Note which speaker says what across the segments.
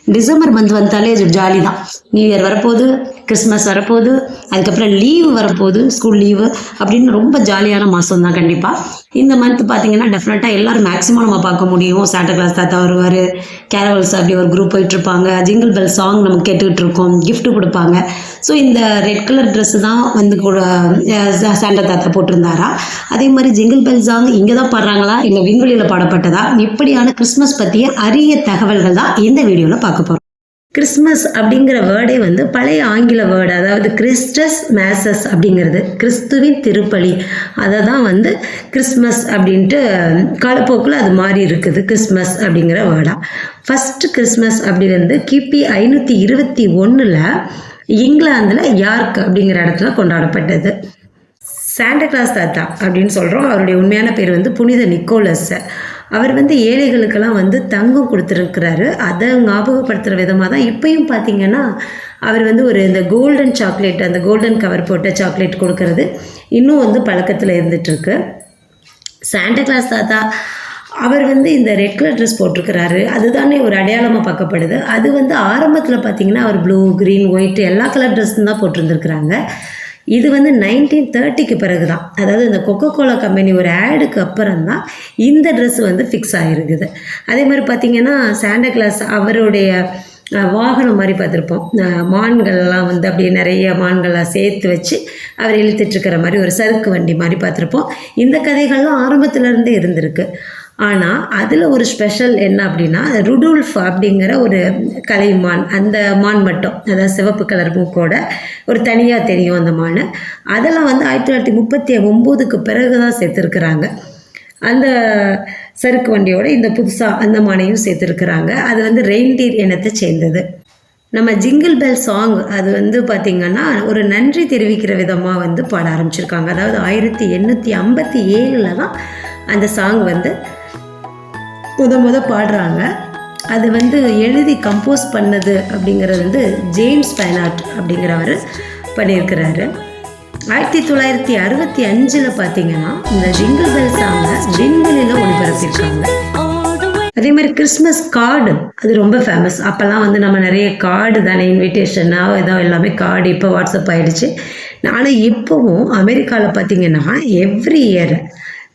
Speaker 1: December month வந்தாலே அது jolly தான். நியூ இயர் வரப்போகுது, கிறிஸ்மஸ் வரப்போகுது, அதுக்கப்புறம் லீவு வரப்போகுது, ஸ்கூல் லீவு அப்படின்னு ரொம்ப ஜாலியான மாதம் தான் கண்டிப்பாக. இந்த மந்த் பார்த்தீங்கன்னா டெஃபினட்டாக எல்லோரும் மேக்ஸிமம் நம்ம பார்க்க முடியும். சாண்டா கிளாஸ் தாத்தா வருவார், கேரவல்ஸ் அப்படி ஒரு குரூப் போயிட்டுருப்பாங்க, ஜிங்கிள் பெல் சாங் நம்ம கேட்டுக்கிட்டு இருக்கோம், gift கொடுப்பாங்க. ஸோ இந்த ரெட் கலர் ட்ரெஸ்ஸு தான் வந்து சாண்டா தாத்தா போட்டிருந்தாரா, அதே மாதிரி ஜிங்கிள் பெல் சாங் இங்கே தான் பாடுறாங்களா இல்லை விண்வெளியில் பாடப்பட்டதா, இப்படியான கிறிஸ்மஸ் பற்றிய அரிய தகவல்கள் தான் இந்த வீடியோவில் பார்க்க போகிறோம். கிறிஸ்மஸ் அப்படிங்கிற வேர்டே வந்து பழைய ஆங்கில வேர்டு, அதாவது கிறிஸ்டஸ் மேசஸ் அப்படிங்கிறது கிறிஸ்துவின் திருப்பலி. அதை தான் வந்து கிறிஸ்மஸ் அப்படின்ட்டு காலப்போக்கில் அது மாறி இருக்குது கிறிஸ்மஸ் அப்படிங்கிற வேர்டாக. ஃபஸ்ட்டு கிறிஸ்மஸ் அப்படி வந்து கிபி 521 இங்கிலாந்தில் யார்க் அப்படிங்கிற இடத்துல கொண்டாடப்பட்டது. சாண்டா கிளாஸ் தாத்தா அப்படின்னு சொல்கிறோம். அவருடைய உண்மையான பேர் வந்து புனித நிக்கோலஸ். அவர் வந்து ஏழைகளுக்கெல்லாம் வந்து தங்கம் கொடுத்துருக்கிறாரு. அதை ஞாபகப்படுத்துகிற விதமாக தான் இப்பயும் பார்த்திங்கன்னா அவர் வந்து ஒரு இந்த கோல்டன் சாக்லேட், அந்த கோல்டன் கவர் போட்ட சாக்லேட் கொடுக்கறது இன்னும் வந்து பழக்கத்தில் இருந்துகிட்ருக்கு. சாண்டா கிளாஸ் தாத்தா அவர் வந்து இந்த ரெட் கலர் ட்ரெஸ் போட்டிருக்கிறாரு, அதுதானே ஒரு அடையாளமாக பார்க்கப்படுது. அது வந்து ஆரம்பத்தில் பார்த்திங்கன்னா அவர் ப்ளூ, க்ரீன், ஒயிட் எல்லா கலர் ட்ரெஸ்ஸும் தான் போட்டிருந்துருக்குறாங்க. இது வந்து 1930க்கு பிறகு தான், அதாவது இந்த கொக்கோ கோலா கம்பெனி ஒரு ஆடுக்கு அப்புறம் தான் இந்த ட்ரெஸ் வந்து ஃபிக்ஸ் ஆகிருக்குது. அதே மாதிரி பார்த்திங்கன்னா சாண்டா கிளாஸ் அவருடைய வாகனம் மாதிரி பார்த்துருப்போம், மான்கள்லாம் வந்து அப்படியே நிறைய மான்கள்லாம் சேர்த்து வச்சு அவர் இழுத்துட்ருக்கிற மாதிரி ஒரு சறுக்கு வண்டி மாதிரி பார்த்துருப்போம். இந்த கதைகள்லாம் ஆரம்பத்துலேருந்தே இருந்திருக்கு. ஆனால் அதில் ஒரு ஸ்பெஷல் என்ன அப்படின்னா, ருடோல்ஃப் அப்படிங்கிற ஒரு கலைமான், அந்த மான் மட்டும், அதாவது சிவப்பு கலர் மூக்கோட ஒரு தனியாக தெரியும் அந்த மான். அதெல்லாம் வந்து 1939க்கு பிறகு தான் சேர்த்துருக்குறாங்க. அந்த சறுக்கு வண்டியோட இந்த புதுசாக அந்த மானையும் சேர்த்துருக்குறாங்க. அது வந்து ரெயின்டீர் இனத்தை சேர்ந்தது. நம்ம ஜிங்கிள் பெல் சாங் அது வந்து பார்த்திங்கன்னா ஒரு நன்றி தெரிவிக்கிற விதமாக வந்து பாட ஆரம்பிச்சிருக்காங்க. அதாவது 1857 தான் அந்த சாங் வந்து முத பாடுறாங்க. அது வந்து எழுதி கம்போஸ் பண்ணது அப்படிங்கிறது வந்து ஜேம்ஸ் பைனாட் அப்படிங்கிறவர் பண்ணியிருக்கிறாரு. 1965 பார்த்திங்கன்னா இந்த ஜிங்கிள் பெல் சாங்கை விண்வெளியில் ஒளிபரப்பியிருக்காங்க. அதே மாதிரி கிறிஸ்மஸ் கார்டு அது ரொம்ப ஃபேமஸ். அப்போல்லாம் வந்து நம்ம நிறைய கார்டு தானே, இன்விடேஷனாக ஏதோ எல்லாமே கார்டு. இப்போ வாட்ஸ்அப் ஆகிடுச்சு. ஆனால் இப்போவும் அமெரிக்காவில் பார்த்திங்கன்னா every year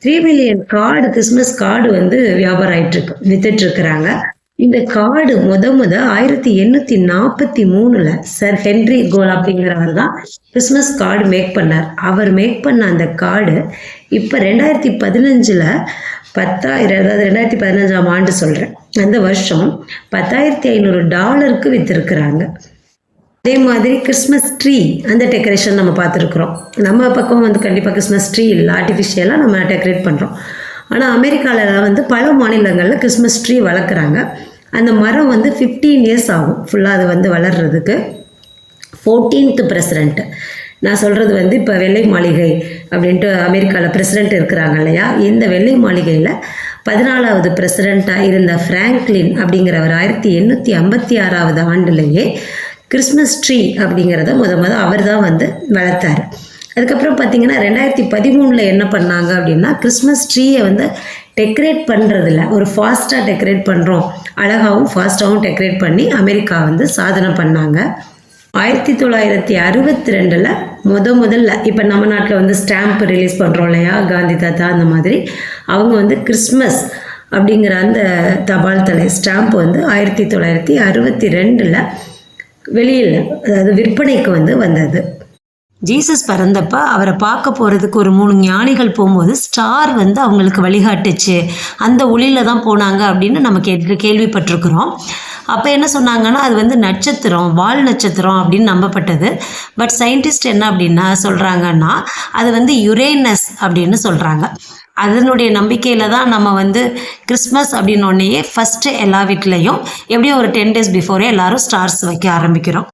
Speaker 1: 3 million card, Christmas card வந்து வியாபாரம் ஆகிட்டுருக்கு, வித்துட்ருக்குறாங்க. இந்த கார்டு முத 1843 சர் ஹென்ரி கோல் அப்படிங்கிறவர் தான் கிறிஸ்மஸ் கார்டு மேக் பண்ணார். அவர் மேக் பண்ண அந்த கார்டு இப்போ 2015 10,000, அதாவது 2015ஆம் ஆண்டு சொல்கிறேன், அந்த வருஷம் $10,500 விற்றுருக்குறாங்க. அதே மாதிரி கிறிஸ்மஸ் ட்ரீ அந்த டெக்கரேஷன் நம்ம பார்த்துருக்குறோம். நம்ம பக்கம் வந்து கண்டிப்பாக கிறிஸ்மஸ் ட்ரீ இல்லை, ஆர்டிஃபிஷியலாக நம்ம டெக்கரேட் பண்ணுறோம். ஆனால் அமெரிக்காவில் வந்து பல மாநிலங்களில் கிறிஸ்மஸ் ட்ரீ வளர்க்குறாங்க. அந்த மரம் வந்து 15 இயர்ஸ் ஆகும் ஃபுல்லாக அது வந்து வளர்கிறதுக்கு. 14th பிரசிடெண்ட், நான் சொல்கிறது வந்து இப்போ வெள்ளை மாளிகை அப்படின்ட்டு அமெரிக்காவில் பிரசிடெண்ட் இருக்கிறாங்க இல்லையா, இந்த வெள்ளை மாளிகையில் 14வது பிரசிடெண்ட்டாக இருந்த ஃப்ராங்க்லின் அப்படிங்கிறவர் 1856 ஆண்டுலேயே கிறிஸ்மஸ் ட்ரீ அப்படிங்கிறத முத அவர் தான் வந்து வளர்த்தார். அதுக்கப்புறம் பார்த்திங்கன்னா 2013 என்ன பண்ணாங்க அப்படின்னா, கிறிஸ்மஸ் ட்ரீயை வந்து டெக்கரேட் பண்ணுறதில்ல, ஒரு ஃபாஸ்ட்டாக டெக்கரேட் பண்ணுறோம், அழகாகவும் ஃபாஸ்ட்டாகவும் டெக்கரேட் பண்ணி அமெரிக்கா வந்து சாதனை பண்ணாங்க. 1962 முதல்ல இப்போ நம்ம நாட்டில் வந்து ஸ்டாம்ப் ரிலீஸ் பண்ணுறோம் இல்லையா, காந்தி தாத்தா அந்த மாதிரி, அவங்க வந்து கிறிஸ்மஸ் அப்படிங்கிற அந்த தபால் தலை ஸ்டாம்ப் வந்து 1962 வெளியில், அதாவது விற்பனைக்கு வந்து வந்தது. ஜீசஸ் பிறந்தப்ப அவரை பார்க்க போகிறதுக்கு ஒரு 3 ஞானிகள் போகும்போது ஸ்டார் வந்து அவங்களுக்கு வழிகாட்டுச்சு, அந்த ஒளியில் தான் போனாங்க அப்படின்னு நம்ம கேள்விப்பட்டிருக்கிறோம். அப்போ என்ன சொன்னாங்கன்னா, அது வந்து நட்சத்திரம், வால் நட்சத்திரம் அப்படின்னு நம்பப்பட்டது. பட் சயின்டிஸ்ட் என்ன அப்படின்னா சொல்கிறாங்கன்னா, அது வந்து யுரேனஸ் அப்படின்னு சொல்கிறாங்க. அதனுடைய நம்பிக்கையில் தான் நம்ம வந்து கிறிஸ்மஸ் அப்படின்னோடனேயே ஃபஸ்ட்டு எல்லா வீட்லேயும் எப்படியும் ஒரு 10 days பிஃபோரே எல்லோரும் ஸ்டார்ஸ் வைக்க ஆரம்பிக்கிறோம்.